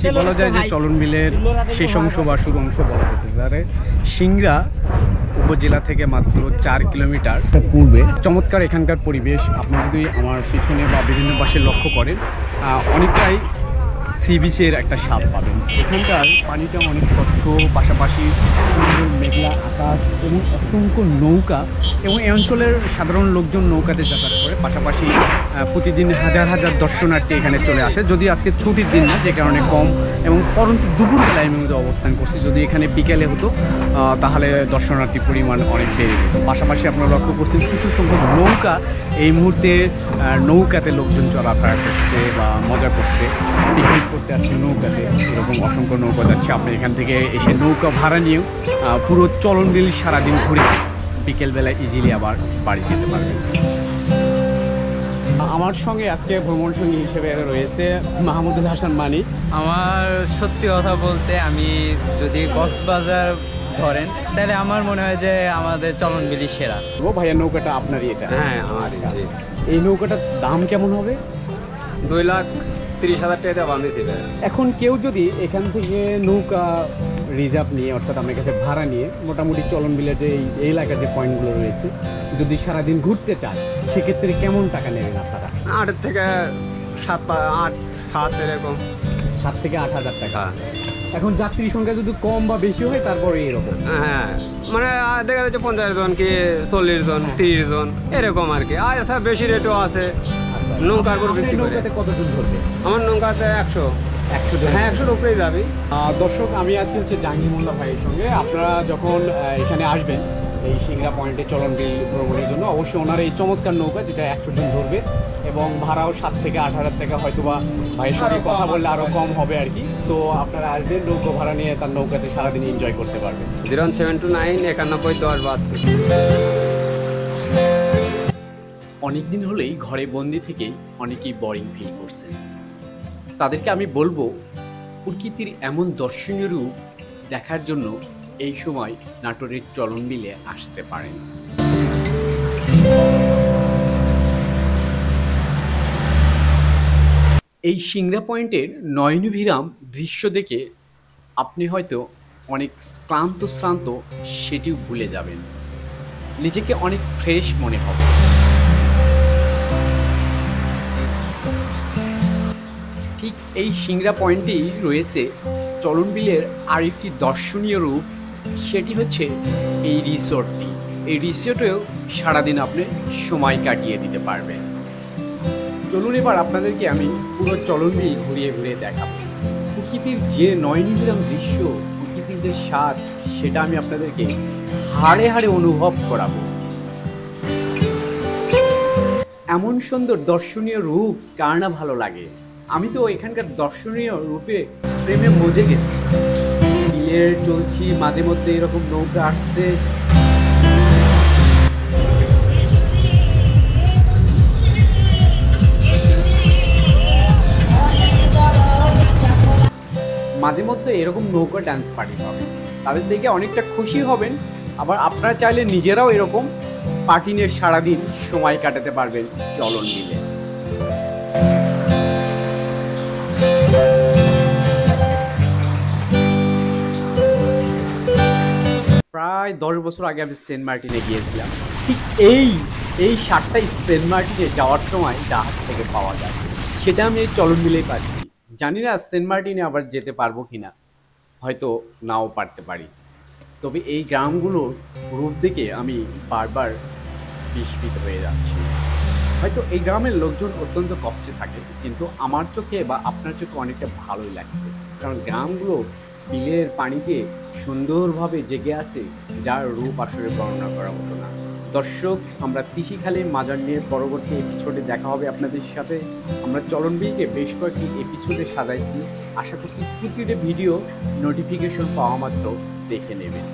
এটি বলা যায় যে চলন বিলের শেষ অংশ বা শুরু অংশ বলা যেতে পারে। সিংড়া উপজেলা থেকে মাত্র 4 কিলোমিটার পূর্বে। চমৎকার এখানকার পরিবেশ। আপনি যদি আমার পিছনে বা বিভিন্ন পাশে লক্ষ্য করেন, অনেকটাই সি বিচের একটা স্বাদ পাবেন। এখানকার পানিটা অনেক স্বচ্ছ, পাশাপাশি সুন্দর মেঘলা আকাশ এবং অসংখ্য নৌকা, এবং এই অঞ্চলের সাধারণ লোকজন নৌকাতে যাতায়াত করে। পাশাপাশি প্রতিদিন হাজার হাজার দর্শনার্থী এখানে চলে আসে। যদি আজকে ছুটির দিন না, যে কারণে কম, এবং পরন্তু দুপুরবেলায় আমি মধ্যে অবস্থান করছি। যদি এখানে বিকেলে হতো তাহলে দর্শনার্থীর পরিমাণ অনেক বেড়ে যেত। পাশাপাশি আপনারা লক্ষ্য করছেন কিছু সংখ্যক নৌকা এই মুহূর্তে নৌকাতে লোকজন চলাফেরা করছে বা মজা করছে, পিকনিক করতে আসছে নৌকাতে। এরকম অসংখ্য নৌকা যাচ্ছে। আপনি এখান থেকে এসে নৌকা ভাড়া নিয়েও পুরো চলন বিল সারাদিন ঘুরে বিকেলবেলা ইজিলি আবার বাড়ি যেতে পারবেন। আমার সঙ্গে আজকে ভ্রমণ সঙ্গী হিসেবে রয়েছে মাহমুদুল হাসান মানিক। আমার সত্যি কথা বলতে, আমি যদি কক্সবাজার ধরেন তাহলে আমার মনে হয় যে আমাদের চলন বিলি সেরা। ও ভাইয়া, নৌকাটা আপনারই এটা? হ্যাঁ, আমারই। এই নৌকাটার দাম কেমন হবে? 2,30,000 টাকা বাঁধে দেবে। এখন কেউ যদি এখান থেকে নৌকা রিজার্ভ নিয়ে, অর্থাৎ আপনার কাছে ভাড়া নিয়ে মোটামুটি চলন বিলের যে এই এলাকার যে পয়েন্টগুলো রয়েছে, যদি সারাদিন ঘুরতে চায়, সেক্ষেত্রে কেমন টাকা নেবেন আপনারা? 8 থেকে 7 এরকম। 7 থেকে 8,000 টাকা। এখন যাত্রী সংখ্যা যদি কম বা বেশি হয় তারপরে এরকম? হ্যাঁ, মানে দেখা যাচ্ছে 50 জন কি 40 জন 30 জন এরকম আর কি। আর এছাড়া বেশি রেটও আছে। নৌকার উপর ভিত্তি করে। নৌকাতে কতজন ধরবে? আমার নৌকাতে 100। হ্যাঁ, 100-র উপরেই যাবি। দর্শক, আমি আছি হচ্ছে জাহাঙ্গীর মোল্লা ভাইয়ের সঙ্গে। আপনারা যখন এখানে আসবেন এই সিংড়া পয়েন্টে চলন বিল ভ্রমণের জন্য, অবশ্যই ওনার এই চমৎকার নৌকা, যেটা 100 জন ধরবে, এবং ভাড়াও 7 থেকে 8,000 টাকা। হয়তো বা ভাইয়ের সঙ্গে কথা বললে আরও কম হবে আর কি। সো আপনারা আসবেন, নৌকা ভাড়া নিয়ে তার নৌকাতে সারাদিন এনজয় করতে পারবেন। 07291911062। অনেকদিন হলেই ঘরে বন্দি থেকেই অনেকেই বোরিং ফিল করছেন। তাদেরকে আমি বলবো, প্রকৃতির এমন দর্শনীয় রূপ দেখার জন্য এই সময় নাটোরের চলন বিলে আসতে পারেন। এই সিংড়া পয়েন্টের নয়নভিরাম দৃশ্য দেখে আপনি হয়তো অনেক শ্রান্ত সেটিও ভুলে যাবেন। নিজেকে অনেক ফ্রেশ মনে হবে। ঠিক এই সিংড়া পয়েন্টেই রয়েছে চলন বিলের আরেকটি দর্শনীয় রূপ, সেটি হচ্ছে এই রিসোর্টটি। এই রিসোর্টেও সারাদিন আপনি সময় কাটিয়ে দিতে পারবেন। চলুন এবার আপনাদেরকে আমি পুরো চলন বিল ঘুরিয়ে ঘুরিয়ে দেখাবো। প্রকৃতির যে নয়নভিরাম দৃশ্য, প্রকৃতির যে স্বাদ, সেটা আমি আপনাদেরকে হাড়ে হাড়ে অনুভব করাবো। এমন সুন্দর দর্শনীয় রূপ কার না ভালো লাগে? আমি তো এখানকার দর্শনীয় রূপে প্রেমে মজে গেছি। বিলের চলছি, মাঝে মধ্যে এরকম নৌকা আসছে, মাঝে মধ্যে এরকম নৌকা ডান্স পার্টি পাবেন। তাদের দেখে অনেকটা খুশি হবেন। আবার আপনারা চাইলে নিজেরাও এরকম পার্টি নিয়ে সারাদিন সময় কাটাতে পারবেন চলন বিলে। প্রায় 10 বছর আগে আমি সেন্ট মার্টিনে গিয়েছিলাম। ঠিক এই শার্টটাই সেন্ট মার্টিনে যাওয়ার সময় জাহাজ থেকে পাওয়া যায়। সেটা আমি এই চলন বিলেই পাচ্ছি। জানি না সেন্ট মার্টিনে আবার যেতে পারবো কিনা, হয়তো নাও পারতে পারি। তবে এই গ্রামগুলোর রূপ দেখে আমি বারবার বিস্মিত হয়ে যাচ্ছি। হয়তো এই গ্রামের লোকজন অত্যন্ত কষ্টে থাকে, কিন্তু আমার চোখে বা আপনার চোখে অনেকটা ভালোই লাগছে। কারণ গ্রামগুলো বিলের পানিতে সুন্দরভাবে জেগে আছে, যার রূপ আসলে বর্ণনা করা হতো না। দর্শক, আমরা তিসিখালীর মাজার নিয়ে পরবর্তী এপিসোডে দেখা হবে আপনাদের সাথে। আমরা চলন বিলকে বেশ কয়েকটি এপিসোডে সাজাইছি। আশা করছি প্রতিটি ভিডিও নোটিফিকেশন পাওয়া মাত্র দেখে নেবেন।